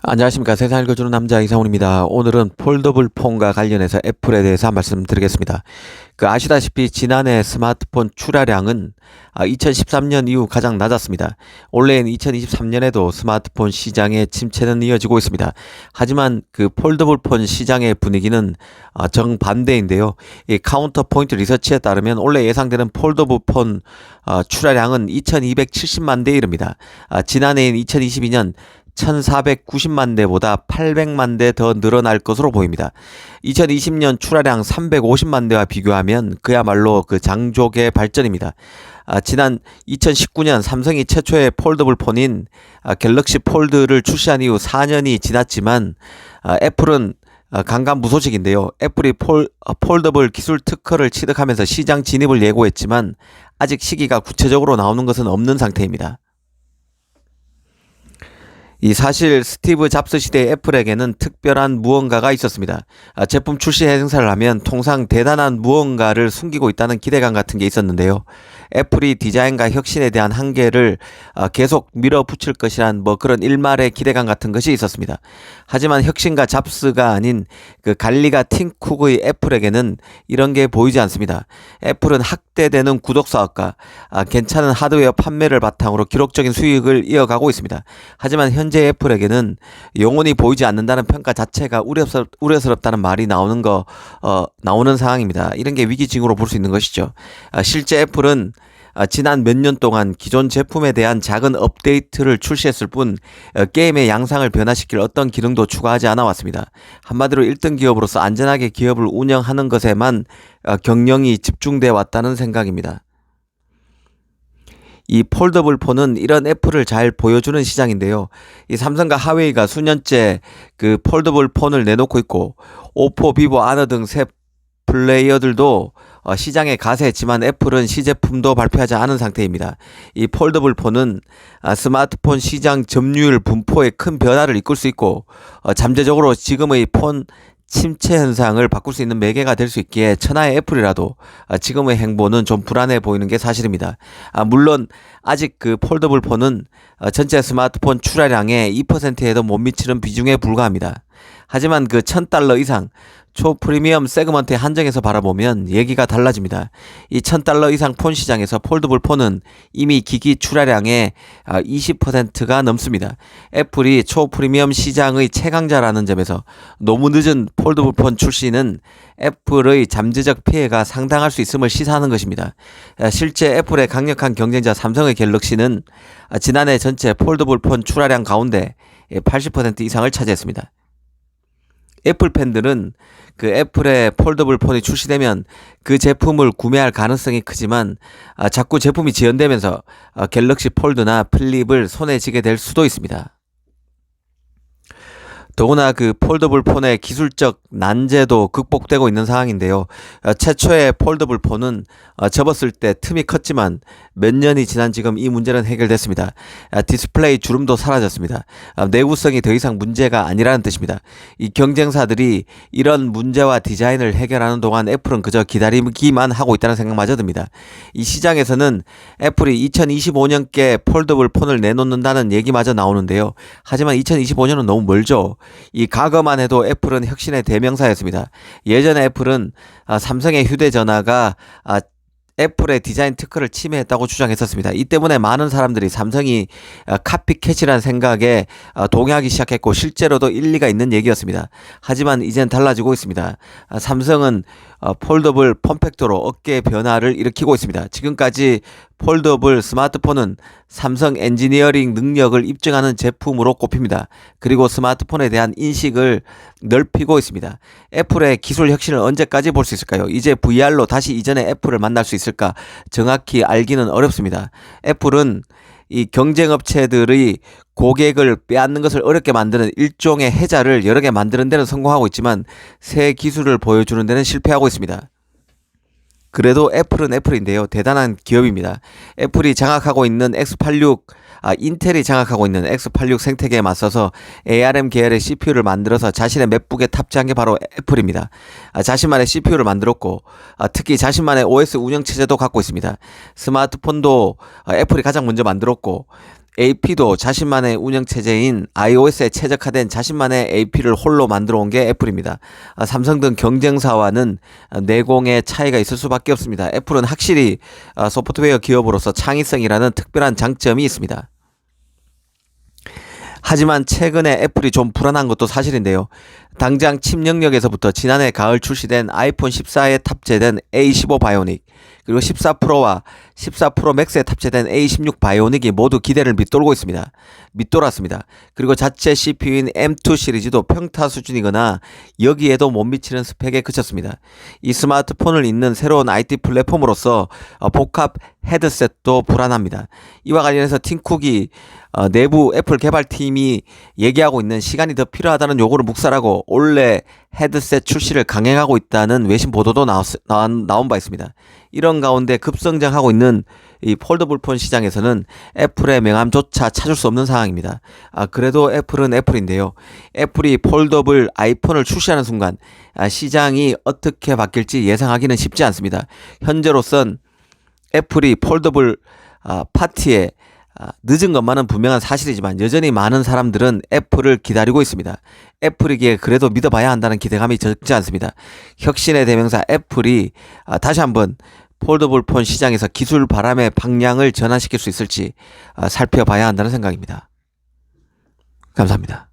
안녕하십니까. 세상을 읽어주는 남자 이상훈입니다. 오늘은 폴더블 폰과 관련해서 애플에 대해서 한 말씀 드리겠습니다. 아시다시피 지난해 스마트폰 출하량은 2013년 이후 가장 낮았습니다. 올해인 2023년에도 스마트폰 시장의 침체는 이어지고 있습니다. 하지만 폴더블 폰 시장의 분위기는 정반대인데요. 이 카운터 포인트 리서치에 따르면 올해 예상되는 폴더블 폰 출하량은 2270만 대에 이릅니다. 지난해인 2022년 1490만 대보다 800만 대 더 늘어날 것으로 보입니다. 2020년 출하량 350만 대와 비교하면 그야말로 장족의 발전입니다. 지난 2019년 삼성이 최초의 폴더블 폰인 갤럭시 폴드를 출시한 이후 4년이 지났지만 애플은 강간무소식인데요. 애플이 폴더블 기술 특허를 취득하면서 시장 진입을 예고했지만 아직 시기가 구체적으로 나오는 것은 없는 상태입니다. 사실 스티브 잡스 시대의 애플에게는 특별한 무언가가 있었습니다. 제품 출시 행사를 하면 통상 대단한 무언가를 숨기고 있다는 기대감 같은 게 있었는데요. 애플이 디자인과 혁신에 대한 한계를 계속 밀어붙일 것이란 그런 일말의 기대감 같은 것이 있었습니다. 하지만 혁신가 잡스가 아닌 갈리가 팀 쿡의 애플에게는 이런 게 보이지 않습니다. 애플은 학대되는 구독 사업과 괜찮은 하드웨어 판매를 바탕으로 기록적인 수익을 이어가고 있습니다. 하지만 현재 애플에게는 영혼이 보이지 않는다는 평가 자체가 우려스럽다는 말이 나오는 상황입니다. 이런 게 위기징후로 볼 수 있는 것이죠. 실제 애플은 지난 몇 년 동안 기존 제품에 대한 작은 업데이트를 출시했을 뿐 게임의 양상을 변화시킬 어떤 기능도 추가하지 않아 왔습니다. 한마디로 1등 기업으로서 안전하게 기업을 운영하는 것에만 경영이 집중돼 왔다는 생각입니다. 이 폴더블 폰은 이런 애플을 잘 보여주는 시장인데요. 이 삼성과 하웨이가 수년째 폴더블 폰을 내놓고 있고 오포, 비보, 아너 등 새 플레이어들도 시장에 가세했지만 애플은 시제품도 발표하지 않은 상태입니다. 이 폴더블 폰은 스마트폰 시장 점유율 분포에 큰 변화를 이끌 수 있고 잠재적으로 지금의 폰 침체 현상을 바꿀 수 있는 매개가 될 수 있기에 천하의 애플이라도 지금의 행보는 좀 불안해 보이는 게 사실입니다. 물론 아직 폴더블 폰은 전체 스마트폰 출하량의 2%에도 못 미치는 비중에 불과합니다. 하지만 $1000 이상 초프리미엄 세그먼트에 한정해서 바라보면 얘기가 달라집니다. 이 $1000 이상 폰 시장에서 폴더블 폰은 이미 기기 출하량의 20%가 넘습니다. 애플이 초프리미엄 시장의 최강자라는 점에서 너무 늦은 폴더블 폰 출시는 애플의 잠재적 피해가 상당할 수 있음을 시사하는 것입니다. 실제 애플의 강력한 경쟁자 삼성의 갤럭시는 지난해 전체 폴더블 폰 출하량 가운데 80% 이상을 차지했습니다. 애플 팬들은 애플의 폴더블 폰이 출시되면 그 제품을 구매할 가능성이 크지만 자꾸 제품이 지연되면서 갤럭시 폴드나 플립을 손에 쥐게 될 수도 있습니다. 더구나 폴더블 폰의 기술적 난제도 극복되고 있는 상황인데요. 최초의 폴더블 폰은 접었을 때 틈이 컸지만 몇 년이 지난 지금 이 문제는 해결됐습니다. 디스플레이 주름도 사라졌습니다. 내구성이 더 이상 문제가 아니라는 뜻입니다. 이 경쟁사들이 이런 문제와 디자인을 해결하는 동안 애플은 그저 기다리기만 하고 있다는 생각마저 듭니다. 이 시장에서는 애플이 2025년께 폴더블 폰을 내놓는다는 얘기마저 나오는데요. 하지만 2025년은 너무 멀죠. 이 과거만 해도 애플은 혁신의 대명사였습니다. 예전에 애플은 삼성의 휴대전화가 애플의 디자인 특허를 침해했다고 주장했었습니다. 이 때문에 많은 사람들이 삼성이 카피캣이라는 생각에 동의하기 시작했고 실제로도 일리가 있는 얘기였습니다. 하지만 이젠 달라지고 있습니다. 삼성은 폴더블 폼팩터로 어깨 변화를 일으키고 있습니다. 지금까지 폴더블 스마트폰은 삼성 엔지니어링 능력을 입증하는 제품으로 꼽힙니다. 그리고 스마트폰에 대한 인식을 넓히고 있습니다. 애플의 기술 혁신을 언제까지 볼 수 있을까요? 이제 VR로 다시 이전의 애플을 만날 수 있을까? 정확히 알기는 어렵습니다. 애플은 이 경쟁업체들의 고객을 빼앗는 것을 어렵게 만드는 일종의 해자를 여러 개 만드는 데는 성공하고 있지만 새 기술을 보여주는 데는 실패하고 있습니다. 그래도 애플은 애플인데요. 대단한 기업입니다. 애플이 장악하고 있는 인텔이 장악하고 있는 X86 생태계에 맞서서 ARM 계열의 CPU를 만들어서 자신의 맥북에 탑재한 게 바로 애플입니다. 자신만의 CPU를 만들었고 특히 자신만의 OS 운영체제도 갖고 있습니다. 스마트폰도 애플이 가장 먼저 만들었고 AP도 자신만의 운영체제인 iOS에 최적화된 자신만의 AP를 홀로 만들어 온 게 애플입니다. 삼성 등 경쟁사와는 내공의 차이가 있을 수밖에 없습니다. 애플은 확실히 소프트웨어 기업으로서 창의성이라는 특별한 장점이 있습니다. 하지만 최근에 애플이 좀 불안한 것도 사실인데요. 당장 칩 영역에서부터 지난해 가을 출시된 아이폰 14에 탑재된 A15 바이오닉, 그리고 14 프로와 14 프로 맥스에 탑재된 A16 바이오닉이 모두 기대를 밑돌았습니다. 그리고 자체 CPU인 M2 시리즈도 평타 수준이거나 여기에도 못 미치는 스펙에 그쳤습니다. 이 스마트폰을 잇는 새로운 IT 플랫폼으로서 복합 헤드셋도 불안합니다. 이와 관련해서 팀쿡이 내부 애플 개발팀이 얘기하고 있는 시간이 더 필요하다는 요구를 묵살하고 올해 헤드셋 출시를 강행하고 있다는 외신 보도도 나온 바 있습니다. 이런 가운데 급성장하고 있는 이 폴더블폰 시장에서는 애플의 명함조차 찾을 수 없는 상황입니다. 그래도 애플은 애플인데요. 애플이 폴더블 아이폰을 출시하는 순간 시장이 어떻게 바뀔지 예상하기는 쉽지 않습니다. 현재로선 애플이 폴더블 파티에 늦은 것만은 분명한 사실이지만 여전히 많은 사람들은 애플을 기다리고 있습니다. 애플이기에 그래도 믿어봐야 한다는 기대감이 적지 않습니다. 혁신의 대명사 애플이 다시 한번 폴더블 폰 시장에서 기술 바람의 방향을 전환시킬 수 있을지 살펴봐야 한다는 생각입니다. 감사합니다.